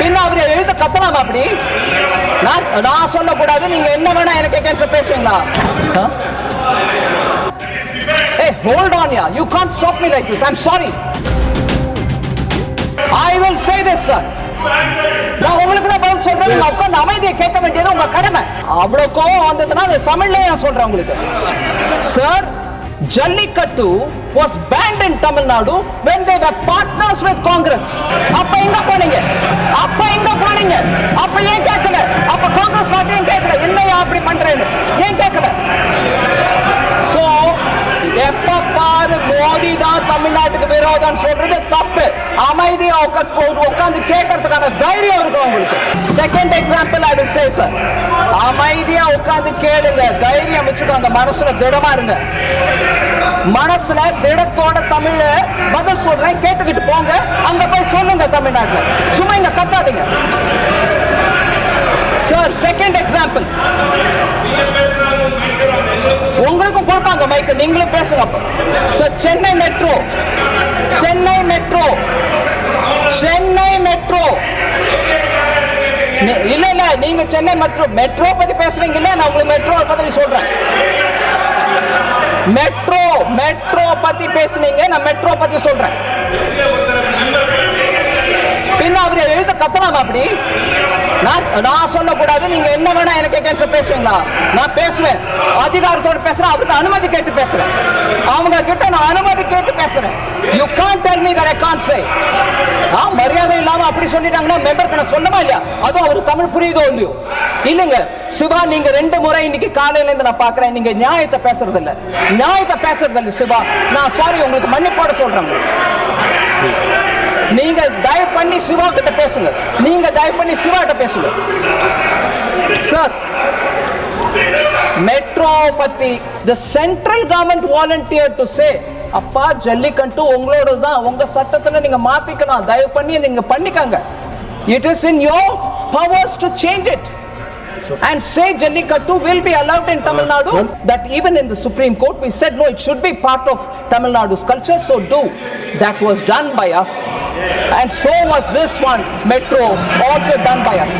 பின்ன அவர் எழுத கத்தலாம் அப்படி நான் சொல்லக்கூடாது. நீங்க என்ன வேணா எனக்கு அகைன்ஸ்ட் பேசுவீங்களா? Hey, hold on, yeah. You can't stop me like this. I'm sorry. I will say this, sir. நான் உங்களுக்கு தான் பதில் சொல்றேன். நீங்க உட்கார்ந்து அமைதியை கேட்க வேண்டியது உங்க கடமை. அவ்வளவு கோவம் வந்ததுன்னா அது தமிழ்லயே நான் சொல்றேன் உங்களுக்கு. Sir, Jallikattu was banned in Tamil Nadu when they were partners with Congress. அப்ப எங்க போனீங்க? அப்ப ஏன் கேட்கல? அப்ப காங்கிரஸ் பார்ட்டி ஏன் கேட்கல? என்னையா அப்படி பண்றேன்னு ஏன் கேட்கல? சோ எப்ப பாரு மோடி தான் தமிழ்நாட்டுக்கு விரோதம் சொல்றது தப்பு. அமைதியா உட்கார்ந்து கேட்கறதுக்கான தைரியம் இருக்கும் உங்களுக்கு. Second example I will say sir, அமைதியா உட்கார்ந்து கேளுங்க. தைரியம் வச்சுட்டு அந்த மனசுல திடமா இருங்க. மனசுல திடத்தோட தமிழ பதில் சொல்றேன், கேட்டுக்கிட்டு போங்க. அங்க போய் சொல்லுங்க தமிழ்நாட்டுல. சும்மா இங்க கத்தாதீங்க சார். செகண்ட் எக்ஸாம்பிள், உங்களுக்கும் கொடுப்பாங்க மைக்கு, நீங்களும் பேசுங்க. சார், சென்னை மெட்ரோ இல்ல இல்ல, நீங்க சென்னை மெட்ரோ பத்தி பேசுறீங்க இல்ல, நான் உங்களுக்கு மெட்ரோ பத்தி சொல்றேன். மெட்ரோ பத்தி பேசுனீங்க, நான் மெட்ரோ பத்தி சொல்றேன். பின்ன அவர் எழுத கத்தலாம் அப்படி நான் சொல்லக்கூடாது. நீங்க என்ன வேணா எனக்கு அகைன்ஸ்ட் பேசுவீங்களா? நான் பேசுவேன், அதிகாரத்தோட பேசுறேன், அவருக்கு அனுமதி கேட்டு பேசுறேன். அவங்க கிட்ட நான் அனுமதி கேட்டு பேசுறேன். You can't tell me that I can't say. மரியாதை இல்லாம அப்படி சொல்லிட்டாங்கன்னா மெம்பருக்கு நான் சொல்லமா இல்லையா? அதுவும் அவருக்கு தமிழ் புரியுதோ இல்லையோ? இல்லைங்க சிவா, நீங்க 2 முறை இன்னைக்கு காலையில இருந்து நான் பாக்குறேன், நீங்க நியாயத்தை பேசுறது இல்ல சிவா. நான் சாரி, உங்களுக்கு மன்னிப்போட சொல்றேன். நீங்க தயவு பண்ணி சிவா கிட்ட பேசுங்க. சார், மெட்ரோ பத்தி the central government volunteered to say, அப்பா ஜல்லிக்கட்டு உங்களோட தான், உங்க சட்டத்துல நீங்க மாத்திக்கலாம், தயவு பண்ணி நீங்க பண்ணிக்கங்க. It is in your powers to change it and say Jallikattu will be allowed in Tamil Nadu. That even in the Supreme Court we said no, it should be part of Tamil Nadu's culture, so do. That was done by us, and so was this one, Metro, also done by us.